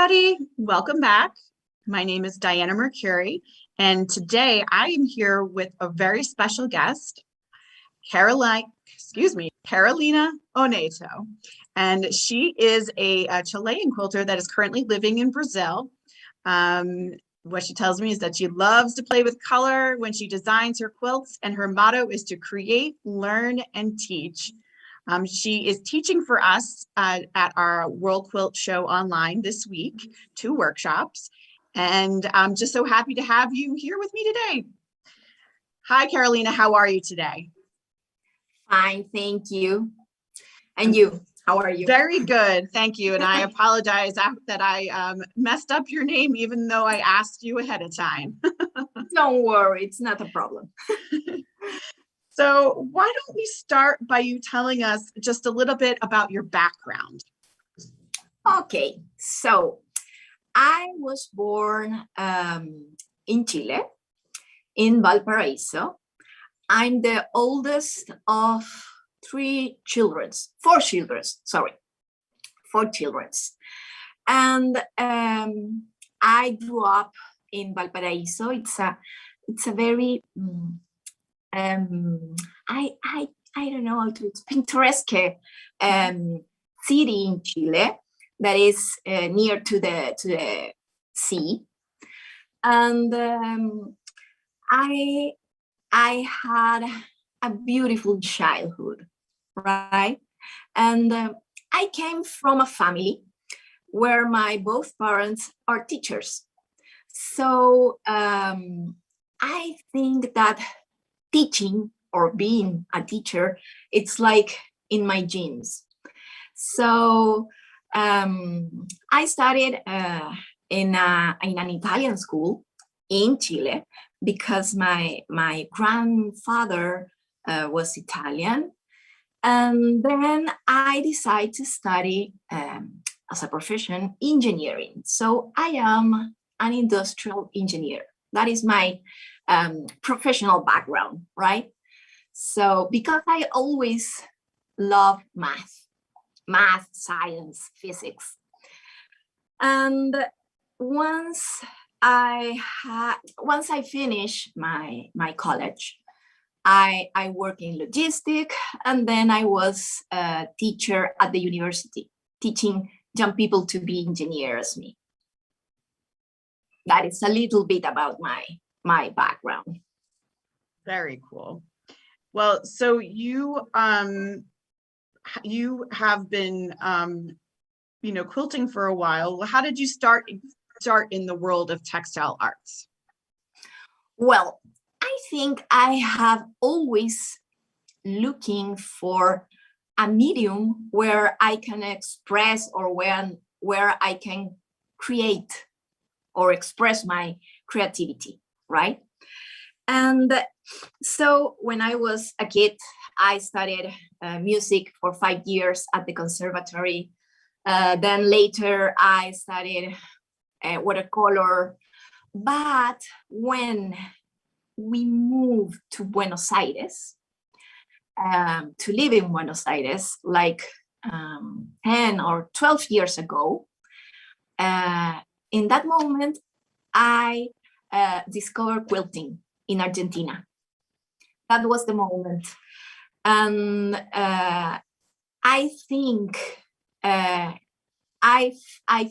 everybody. Welcome back. My name is Diana Mercuri, and today I am here with a very special guest, Carolina Oneto. And she is a Chilean quilter that is currently living in Brazil. What she tells me is that she loves to play with color when she designs her quilts, and her motto is to create, learn, and teach. She is teaching for us at our World Quilt Show online this week, 2 workshops, and I'm just so happy to have you here with me today. Hi, Carolina, how are you today? Fine, thank you. And you, how are you? Very good, thank you. And I apologize that I messed up your name, even though I asked you ahead of time. Don't worry, it's not a problem. So why don't we start by you telling us just a little bit about your background? Okay, so I was born in Chile, in Valparaiso. I'm the oldest of 4 children. And I grew up in Valparaiso. It's a very I don't know how to explain, picturesque city in Chile that is near to the sea, and I had a beautiful childhood, right? And I came from a family where my both parents are teachers, so I think that teaching or being a teacher, it's like in my genes. So I studied in an Italian school in Chile because my grandfather was Italian. And then I decided to study as a profession engineering. So I am an industrial engineer. That is my professional background, right? So because I always love math, science, physics. And once I finished my college, I worked in logistics, and then I was a teacher at the university, teaching young people to be engineers as me. That is a little bit about my background. Very cool. Well, so you have been quilting for a while. How did you start in the world of textile arts? Well, I think I have always looking for a medium where I can express, or where I can create or express my creativity, right? And so when I was a kid, I studied music for 5 years at the conservatory. Then later I studied watercolor. But when we moved to Buenos Aires, to live in Buenos Aires, like 10 or 12 years ago, in that moment, I discovered quilting in Argentina. That was the moment. And I think I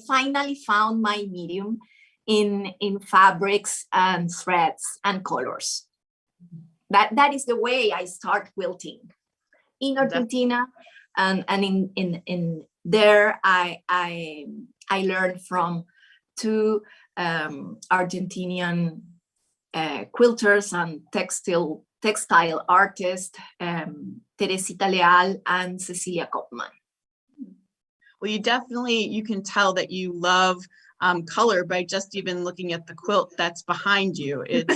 finally found my medium in fabrics and threads and colors. That is the way I start quilting in Argentina, and in there I learned from 2 Argentinian quilters and textile artists, Teresita Leal and Cecilia Kopman. Well, you can tell that you love color by just even looking at the quilt that's behind you. It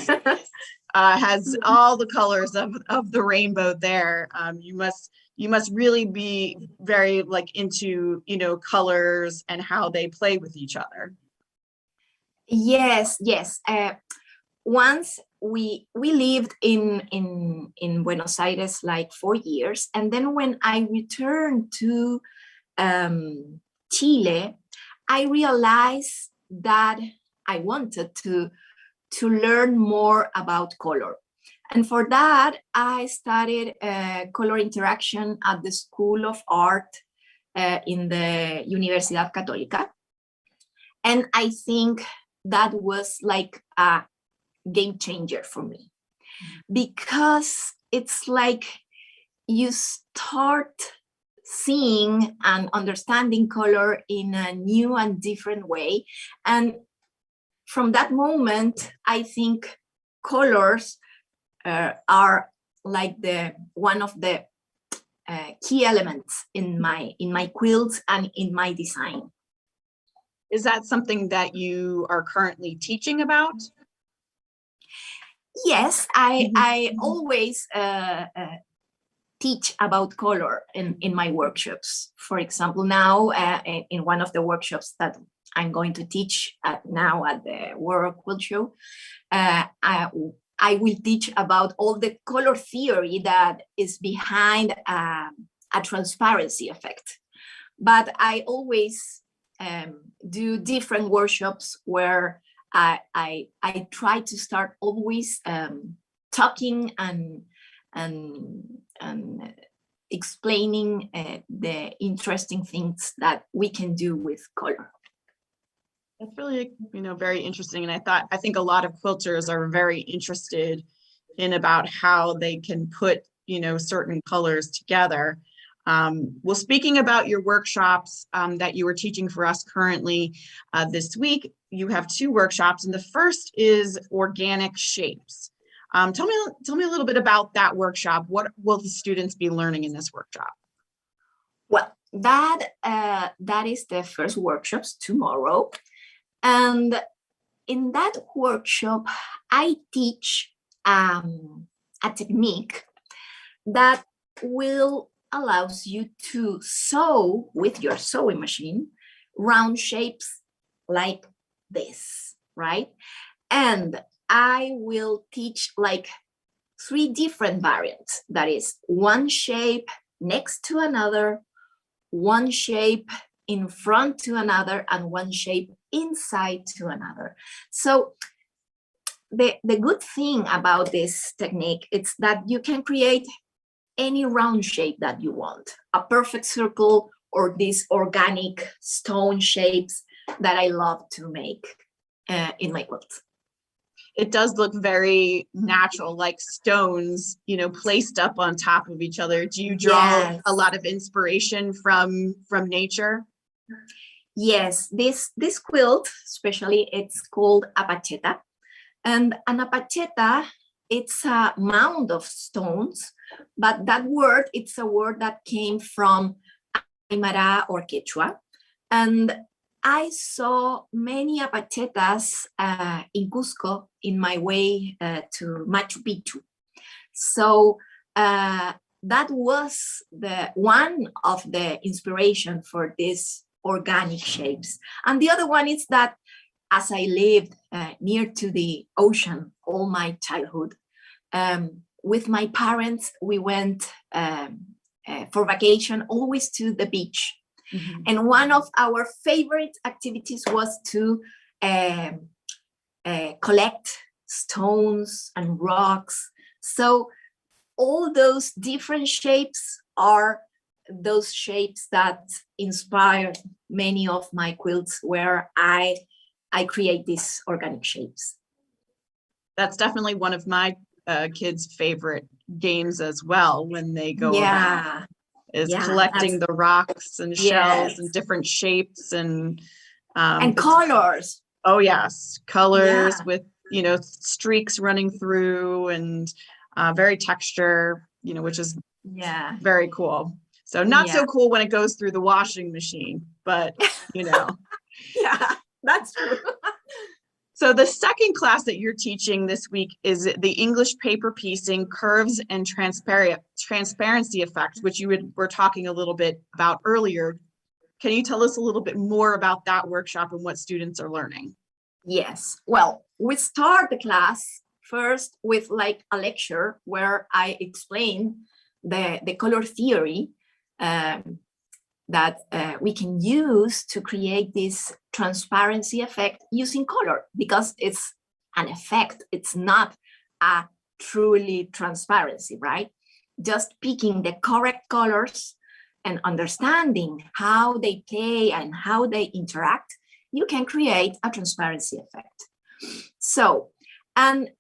has all the colors of the rainbow there. You must really be very into colors and how they play with each other. Yes. Once we lived in Buenos Aires like 4 years, and then when I returned to Chile, I realized that I wanted to learn more about color. And for that, I studied color interaction at the School of Art in the Universidad Católica. And I think that was like a game changer for me, because it's like you start seeing and understanding color in a new and different way. And from that moment, I think colors are like one of the key elements in my quilts and in my design. Is that something that you are currently teaching about? Yes, I always teach about color in my workshops. For example, now in one of the workshops that I'm going to teach now at the World Quilt Show, I will teach about all the color theory that is behind a transparency effect. But I always do different workshops where I try to start always talking and explaining the interesting things that we can do with color. That's really, very interesting. And I think a lot of quilters are very interested in about how they can put, certain colors together. Well, speaking about your workshops that you are teaching for us currently this week, you have 2 workshops, and the first is organic shapes. Tell me a little bit about that workshop. What will the students be learning in this workshop? Well, that is the first workshops tomorrow. And in that workshop, I teach a technique that will allows you to sew with your sewing machine round shapes like this, right? And I will teach like 3 different variants. That is one shape next to another, one shape in front to another, and one shape inside to another. So the good thing about this technique is that you can create any round shape that you want, a perfect circle or these organic stone shapes that I love to make in my quilts. It does look very natural, like stones, placed up on top of each other. Do you draw a lot of inspiration from nature? Yes, this quilt, especially, it's called a pacheta. And an apacheta, it's a mound of stones, but that word, it's a word that came from Aymara or Quechua. And I saw many apachetas in Cusco in my way to Machu Picchu. So that was one of the inspiration for these organic shapes. And the other one is that as I lived near to the ocean all my childhood, with my parents, we went for vacation always to the beach. Mm-hmm. And one of our favorite activities was to collect stones and rocks. So all those different shapes are those shapes that inspired many of my quilts where I create these organic shapes. That's definitely one of my kids' favorite games as well when they go around, is collecting the rocks and shells and different shapes and colors. Oh yes, colors with streaks running through and very texture, which is very cool. So not so cool when it goes through the washing machine, but Yeah, that's true. So the second class that you're teaching this week is the English paper piecing curves and transparency effect, which you were talking a little bit about earlier. Can you tell us a little bit more about that workshop and what students are learning? Yes. Well, we start the class first with like a lecture where I explain the color theory that we can use to create this transparency effect using color, because it's an effect. It's not a truly transparency, right? Just picking the correct colors and understanding how they play and how they interact, you can create a transparency effect. So, and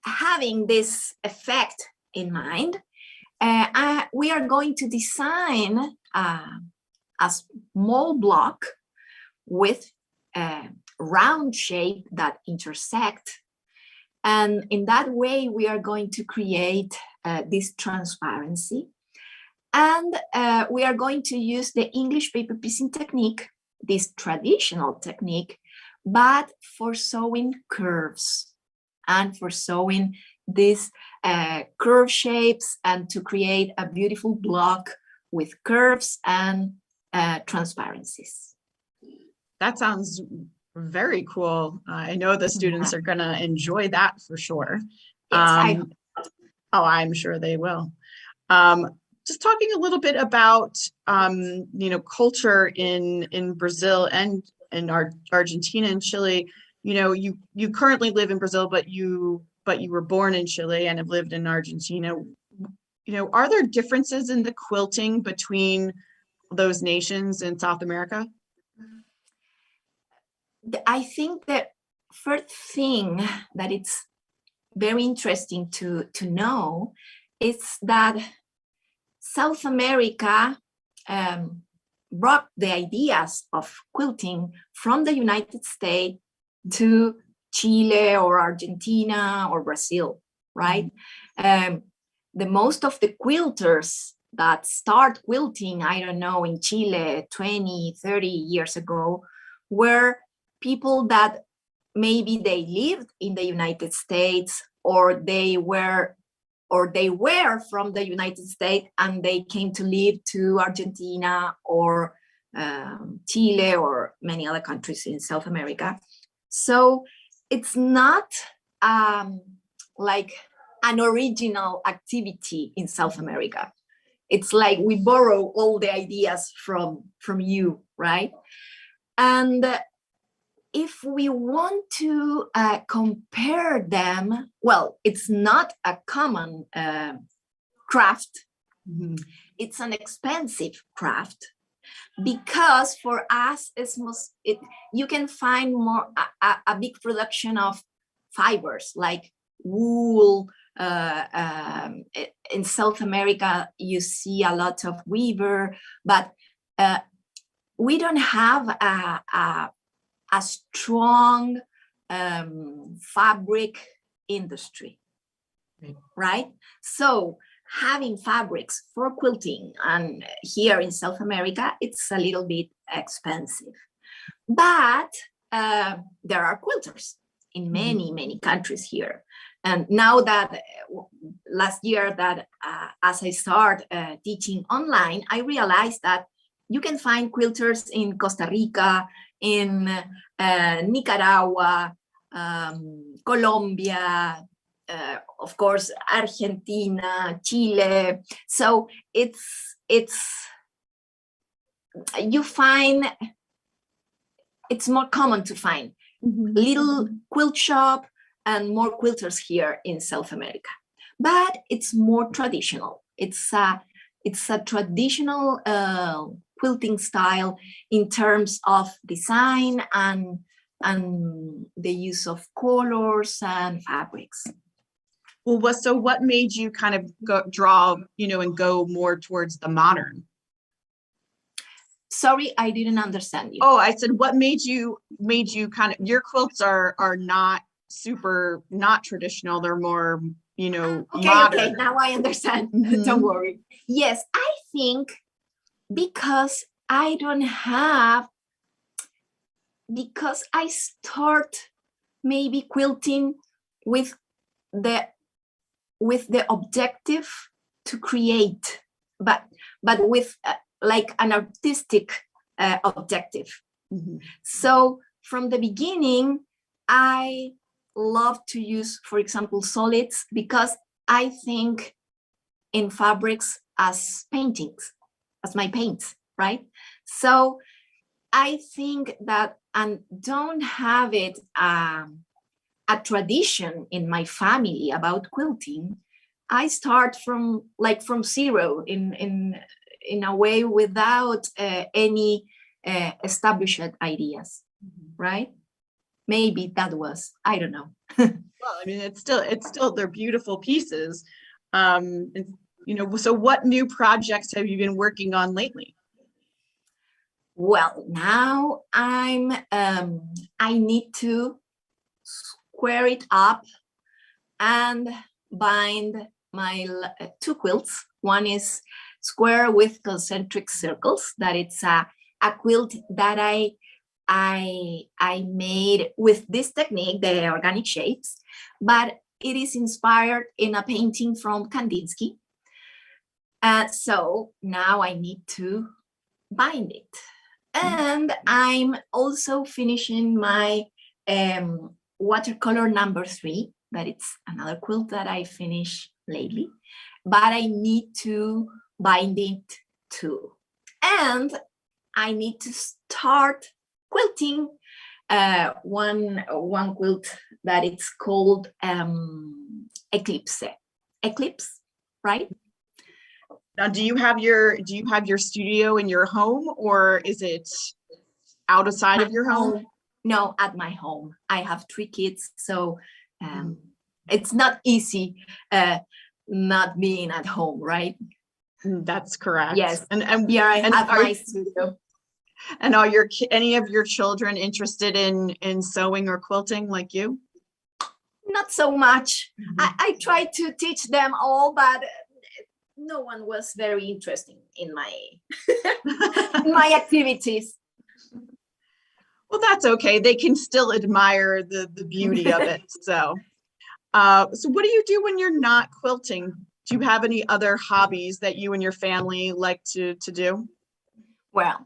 having this effect in mind, we are going to design a small block with a round shape that intersect. And in that way, we are going to create this transparency. And we are going to use the English paper piecing technique, this traditional technique, but for sewing curves and for sewing these curve shapes and to create a beautiful block with curves and transparencies. That sounds very cool. I know the students are going to enjoy that for sure. Yes, I'm sure they will. Just talking a little bit about, culture in Brazil and in Argentina and Chile. You currently live in Brazil, but you were born in Chile and have lived in Argentina. Are there differences in the quilting between those nations in South America? I think the first thing that it's very interesting to know is that South America brought the ideas of quilting from the United States to Chile or Argentina or Brazil, right? The most of the quilters that start quilting, I don't know, in Chile 20, 30 years ago, were people that maybe they lived in the United States or they were from the United States and they came to live to Argentina or Chile or many other countries in South America. So it's not like an original activity in South America. It's like we borrow all the ideas from you, right? And if we want to compare them, well, it's not a common craft. Mm-hmm. It's an expensive craft because for us, you can find more a big production of fibers like wool. In South America, you see a lot of weaver, but we don't have a strong fabric industry, right? So having fabrics for quilting and here in South America, it's a little bit expensive. But there are quilters in many countries here. And now that last year that as I start teaching online, I realized that you can find quilters in Costa Rica, in Nicaragua, Colombia, of course, Argentina, Chile. So you find it's more common to find little quilt shop and more quilters here in South America. But it's more traditional. It's a traditional quilting style in terms of design and the use of colors and fabrics. Well, so what made you kind of draw, and go more towards the modern? Sorry, I didn't understand you. Oh, I said, what made you kind of, your quilts are not traditional. They're more, modern. Okay, now I understand. Don't worry. Yes, I think because I start maybe quilting with the objective to create, but with like an artistic objective. So from the beginning, I love to use, for example, solids because I think in fabrics as paintings. as my paints, right? So I think that, and don't have it a tradition in my family about quilting. I start from zero in a way without any established ideas, right? Maybe that was, I don't know. Well, I mean, it's still they're beautiful pieces. And, you know, so what new projects have you been working on lately? Well, now I need to square it up and bind my two quilts. One is square with concentric circles. That it's a quilt that I made with this technique, the organic shapes, but it is inspired in a painting from Kandinsky. So now I need to bind it. And I'm also finishing my watercolor number 3, that it's another quilt that I finished lately, but I need to bind it too. And I need to start quilting one quilt that it's called Eclipse, right? Now, do you have your studio in your home, or is it outside of your home? No, at my home. I have 3 kids, so it's not easy not being at home, right? That's correct. Yes, and here I have my studio. And are any of your children interested in sewing or quilting like you? Not so much. I tried to teach them all, but no one was very interested in my my activities. Well, that's okay. They can still admire the beauty of it. So what do you do when you're not quilting? Do you have any other hobbies that you and your family like to do? Well,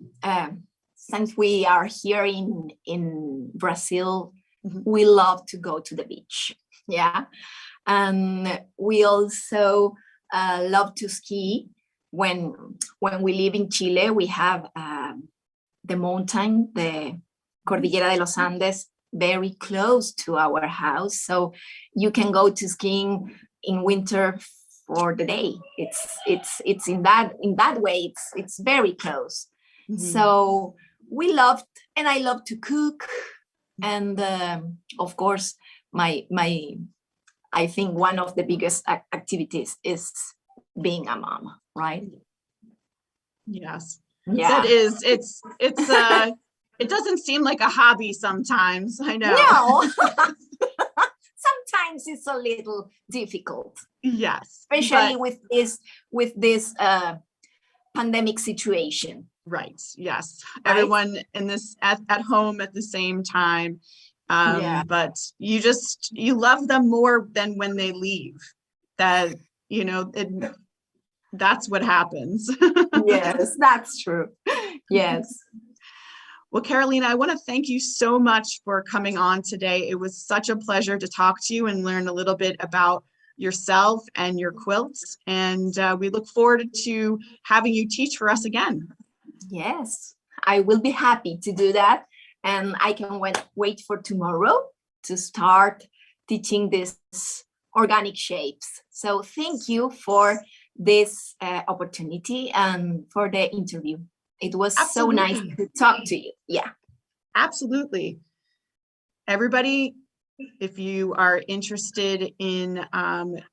since we are here in Brazil, we love to go to the beach. Yeah. And we also love to ski. When we live in Chile, we have the mountain, the Cordillera de los Andes, very close to our house. So you can go to skiing in winter for the day. It's in that way, it's very close. So we loved, and I love to cook. And of course, I think one of the biggest activities is being a mom, right? Yes. Yeah. That is, it doesn't seem like a hobby sometimes. I know. No. Sometimes it's a little difficult. Yes. Especially with this pandemic situation. Right. Yes. Right? Everyone in this at home at the same time. But you love them more than when they leave. That, you know, that's what happens. Yes, that's true. Yes. Well, Carolina, I want to thank you so much for coming on today. It was such a pleasure to talk to you and learn a little bit about yourself and your quilts. And we look forward to having you teach for us again. Yes, I will be happy to do that. And I can wait for tomorrow to start teaching these organic shapes. So thank you for this opportunity and for the interview. It was so nice to talk to you. Yeah. Absolutely. Everybody, if you are interested in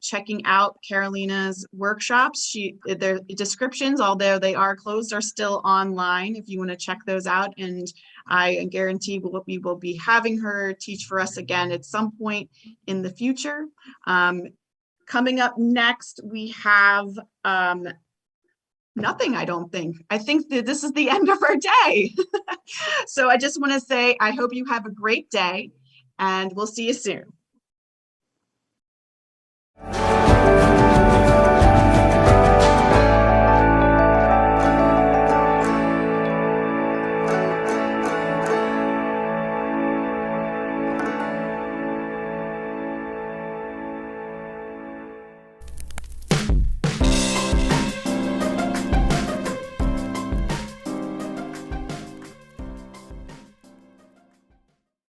checking out Carolina's workshops, their descriptions, although they are closed, are still online if you want to check those out. And I guarantee we will be having her teach for us again at some point in the future. Coming up next, we have nothing, I don't think. I think that this is the end of our day. So I just want to say, I hope you have a great day, and we'll see you soon.